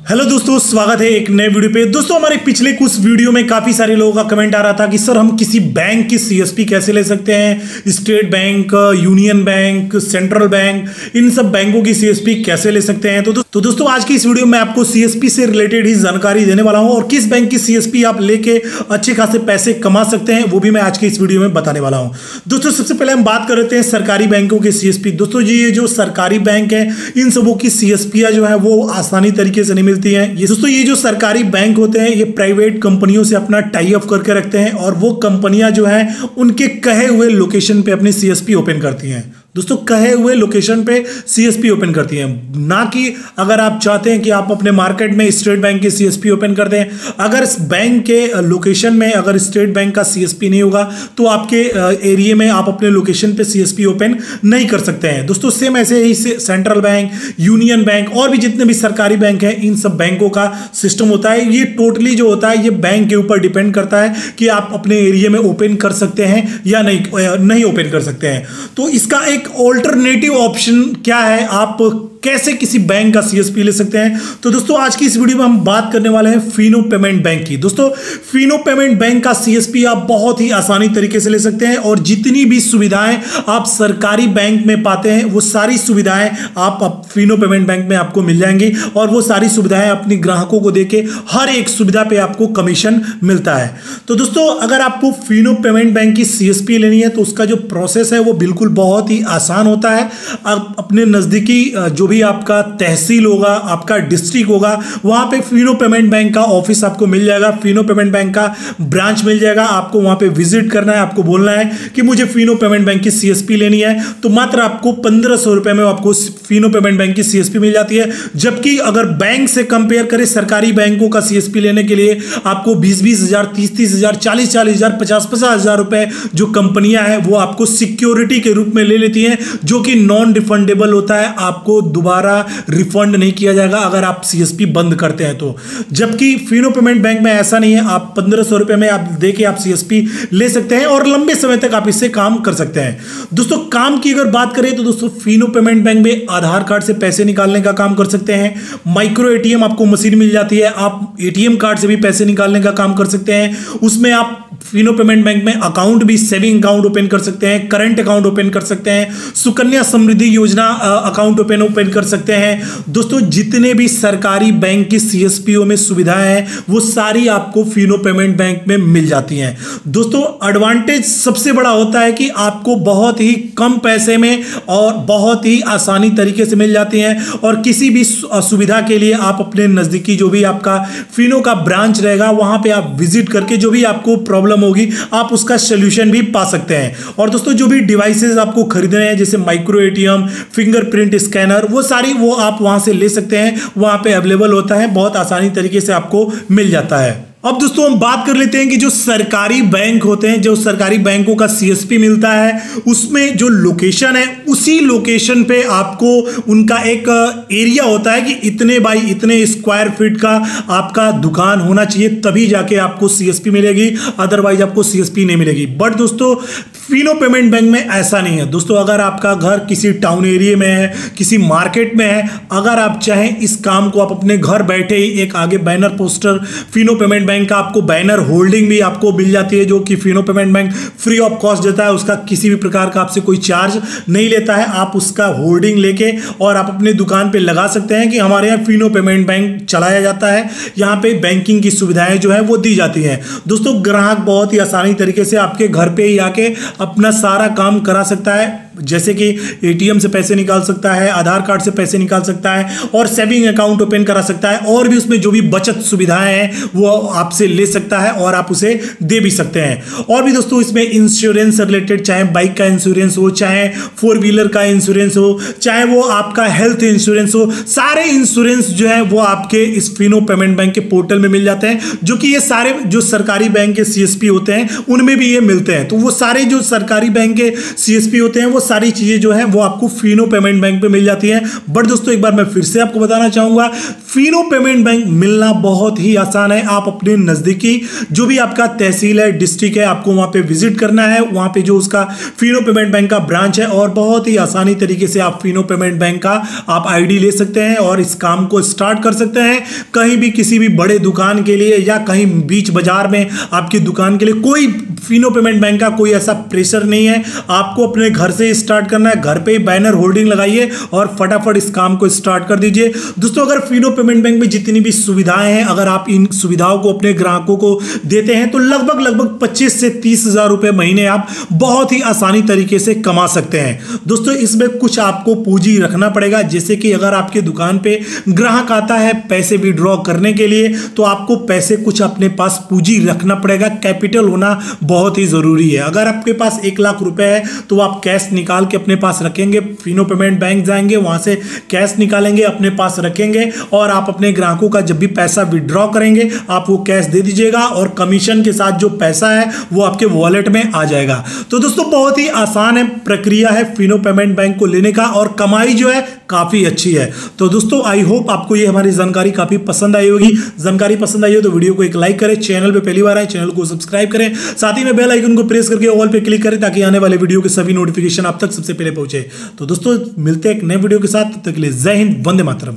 Hello दोस्तों, स्वागत है एक नए वीडियो पे। दोस्तों, हमारे पिछले कुछ वीडियो में काफ़ी सारे लोगों का कमेंट आ रहा था कि सर हम किसी बैंक की सीएसपी कैसे ले सकते हैं। State Bank, Union Bank, Central Bank, इन सब बैंकों की सीएसपी कैसे ले सकते हैं। तो दोस्तों, आज की इस वीडियो में आपको सीएसपी से रिलेटेड ही जानकारी देने वाला हूं और किस बैंक की सीएसपी आप लेके अच्छे खासे पैसे कमा सकते हैं वो भी मैं आज के इस वीडियो में बताने वाला हूँ। दोस्तों, सबसे पहले हम बात कर लेते हैं सरकारी बैंकों की सीएसपी। दोस्तों, ये जो सरकारी बैंक है इन सबों की सीएसपी जो है वो आसानी तरीके से नहीं मिलती है। दोस्तों, ये जो सरकारी बैंक होते हैं ये प्राइवेट कंपनियों से अपना टाई अप करके रखते हैं और वो कंपनियां जो है उनके कहे हुए लोकेशन पे अपनी सीएसपी ओपन करती हैं। दोस्तों, कहे हुए लोकेशन पे सीएसपी ओपन करती हैं, ना कि अगर आप चाहते हैं कि आप अपने मार्केट में स्टेट बैंक की सीएसपी ओपन कर दें। अगर इस बैंक के लोकेशन में अगर स्टेट बैंक का सीएसपी नहीं होगा तो आपके एरिया में आप अपने लोकेशन पे सीएसपी ओपन नहीं कर सकते हैं। दोस्तों, सेम ऐसे ही सेंट्रल बैंक, यूनियन बैंक और भी जितने भी सरकारी बैंक हैं इन सब बैंकों का सिस्टम होता है। ये टोटली जो होता है ये बैंक के ऊपर डिपेंड करता है कि आप अपने एरिया में ओपन कर सकते हैं या नहीं ओपन कर सकते हैं। तो इसका एक ऑल्टरनेटिव ऑप्शन क्या है, आप कैसे किसी बैंक का सीएसपी ले सकते हैं। तो दोस्तों, आज की इस वीडियो में हम बात करने वाले हैं फिनो पेमेंट बैंक की। दोस्तों, फिनो पेमेंट बैंक का सीएसपी आप बहुत ही आसानी तरीके से ले सकते हैं और जितनी भी सुविधाएं आप सरकारी बैंक में पाते हैं वो सारी सुविधाएं आप फिनो पेमेंट बैंक में आपको मिल जाएंगी और वो सारी सुविधाएं अपने ग्राहकों को देके हर एक सुविधा पे आपको कमीशन मिलता है। तो दोस्तों, अगर आपको फिनो पेमेंट बैंक की सीएसपी लेनी है तो उसका जो प्रोसेस है वो बिल्कुल बहुत ही आसान होता है। आप अपने नजदीकी जो भी आपका तहसील होगा, आपका डिस्ट्रिक्ट होगा, वहां पे फिनो पेमेंट बैंक का ऑफिस आपको मिल जाएगा, फिनो पेमेंट बैंक का ब्रांच मिल जाएगा। आपको वहां पे विजिट करना है, आपको बोलना है कि मुझे फिनो पेमेंट बैंक की सीएसपी लेनी है, तो मात्र आपको 1500 रुपए में आपको फिनो पेमेंट बैंक की सीएसपी मिल जाती है। जबकि अगर बैंक से कंपेयर करें सरकारी बैंकों का सीएसपी लेने के लिए आपको 20-20 हजार, 30-30 हजार, 40-40 हजार, 50-50 हजार रुपए जो कंपनियां हैं वो आपको सिक्योरिटी के रूप में ले लेती हैं, जो कि नॉन रिफंडेबल होता है। आपको दोबारा रिफंड नहीं किया जाएगा अगर आप सीएसपी बंद करते हैं तो। जबकि फिनो पेमेंट बैंक में ऐसा नहीं है, आप 1500 रुपए में आप देके आप सीएसपी ले सकते हैं और लंबे समय तक आप इससे काम कर सकते हैं। दोस्तों, काम की अगर बात करें तो दोस्तों फिनो पेमेंट बैंक में आधार कार्ड से पैसे निकालने का काम कर सकते हैं, माइक्रो एटीएम आपको मशीन मिल जाती है, आप एटीएम कार्ड से भी पैसे निकालने का काम कर सकते हैं। उसमें आप फिनो पेमेंट बैंक में अकाउंट भी, सेविंग अकाउंट ओपन कर सकते हैं, करंट अकाउंट ओपन कर सकते हैं, सुकन्या समृद्धि योजना अकाउंट ओपन कर सकते हैं। दोस्तों, जितने भी सरकारी बैंक की सीएसपीओ में सुविधाएं हैं वो सारी आपको फिनो पेमेंट बैंक में मिल जाती हैं। दोस्तों, एडवांटेज सबसे बड़ा होता है कि आपको बहुत ही कम पैसे में और बहुत ही आसानी तरीके से मिल जाती हैं और किसी भी सुविधा के लिए आप अपने नजदीकी जो भी आपका फिनो का ब्रांच रहेगा वहां पे आप विजिट करके जो भी आपको प्रॉब्लम होगी आप उसका सोल्यूशन भी पा सकते हैं। और दोस्तों, जो भी डिवाइसेस आपको खरीदने हैं जैसे माइक्रो एटीएम, फिंगरप्रिंट स्कैनर, वो आप वहां से ले सकते हैं, वहां पे अवेलेबल होता है, बहुत आसानी तरीके से आपको मिल जाता है। अब दोस्तों, हम बात कर लेते हैं कि जो सरकारी बैंक होते हैं, जो सरकारी बैंकों का सीएसपी मिलता है उसमें जो लोकेशन है उसी लोकेशन पे आपको उनका एक एरिया होता है कि इतने बाई इतने स्क्वायर फीट का आपका दुकान होना चाहिए, तभी जाके आपको सीएसपी मिलेगी, अदरवाइज आपको सीएसपी नहीं मिलेगी। बट दोस्तों, फिनो पेमेंट बैंक में ऐसा नहीं है। दोस्तों, अगर आपका घर किसी टाउन एरिया में है, किसी मार्केट में है, अगर आप चाहें इस काम को आप अपने घर बैठे ही एक आगे banner poster, Fino payment bank का आपको बैनर होल्डिंग भी आपको मिल जाती है जो कि Fino payment bank free of cost देता है। उसका किसी भी प्रकार का आपसे कोई चार्ज नहीं लेता है। आप उसका होल्डिंग लेके और आप अपने दुकान पे लगा सकते हैं कि हमारे यहाँ फिनो पेमेंट बैंक चलाया जाता है, यहाँ पे बैंकिंग की सुविधाएं जो है वो दी जाती हैं। दोस्तों, ग्राहक बहुत ही आसानी तरीके से आपके घर पे ही आके अपना सारा काम करा सकता है, जैसे कि एटीएम से पैसे निकाल सकता है, आधार कार्ड से पैसे निकाल सकता है और सेविंग अकाउंट ओपन करा सकता है और भी उसमें जो भी बचत सुविधाएं हैं वो आपसे ले सकता है और आप उसे दे भी सकते हैं। और भी दोस्तों, इसमें इंश्योरेंस रिलेटेड, चाहे बाइक का इंश्योरेंस हो, चाहे 4 व्हीलर का इंश्योरेंस हो, चाहे वो आपका हेल्थ इंश्योरेंस हो, सारे इंश्योरेंस जो है वो आपके इस फिनो पेमेंट बैंक के पोर्टल में मिल जाते हैं, जो कि ये सारे जो सरकारी बैंक के सीएसपी होते हैं उनमें भी ये मिलते हैं। तो वो सारे जो सरकारी बैंक के सीएसपी होते हैं वो बहुत सारी चीजें जो है वो आपको फिनो पेमेंट बैंक पे मिल जाती है। बट दोस्तों एक बार मैं फिर से आपको बताना चाहूंगा, फिनो पेमेंट बैंक मिलना बहुत ही आसान है। आप अपने नजदीकी जो भी आपका तहसील है, डिस्ट्रिक्ट है, आपको वहां पे विजिट करना है, वहां पे जो उसका फिनो पेमेंट बैंक का ब्रांच है, और बहुत ही आसानी तरीके से आप फिनो पेमेंट बैंक का आप आईडी ले सकते हैं और इस काम को स्टार्ट कर सकते हैं। कहीं भी किसी भी बड़े दुकान के लिए या कहीं बीच बाजार में आपकी दुकान के लिए कोई फिनो पेमेंट बैंक का कोई ऐसा प्रेशर नहीं है। आपको अपने घर से स्टार्ट करना है, घर पे ही बैनर होर्डिंग लगाइए और फटाफट इस काम को स्टार्ट कर दीजिए। दोस्तों अगर फिनो पेमेंट बैंक में जितनी भी सुविधाएं हैं, अगर आप इन सुविधाओं को अपने ग्राहकों को देते हैं तो लगभग 25 से 30 हजार रुपए महीने आप बहुत ही आसानी तरीके से कमा सकते हैं। दोस्तों इसमें कुछ आपको पूंजी रखना पड़ेगा, जैसे कि अगर आपके दुकान पे ग्राहक आता है पैसे विड्रॉ करने के लिए तो आपको पैसे कुछ अपने पास पूंजी रखना पड़ेगा। कैपिटल होना बहुत ही जरूरी है। अगर आपके पास 1 लाख रुपए है तो आप कैश निकाल के अपने पास रखेंगे, फिनो पेमेंट बैंक जाएंगे, वहां से कैश निकालेंगे, अपने पास रखेंगे और आप अपने ग्राहकों का जब भी पैसा विड्रॉ करेंगे आप वो कैश दे दीजिएगा और कमीशन के साथ जो पैसा है वो आपके वॉलेट में आ जाएगा। तो दोस्तों बहुत ही आसान है प्रक्रिया है फिनो पेमेंट बैंक को लेने का, और कमाई जो है काफी अच्छी है। तो दोस्तों आई होप आपको ये हमारी जानकारी काफी पसंद आई होगी। जानकारी पसंद आई हो तो वीडियो को एक लाइक करें, चैनल पे पहली बार आए चैनल को सब्सक्राइब करें, साथ ही में बेल आइकन को प्रेस करके ऑल पे क्लिक करें ताकि आने वाले वीडियो के सभी नोटिफिकेशन आप तक सबसे पहले पहुंचे। तो दोस्तों मिलते हैं एक नए वीडियो के साथ, तब तक के लिए जय हिंद, वंदे मातरम।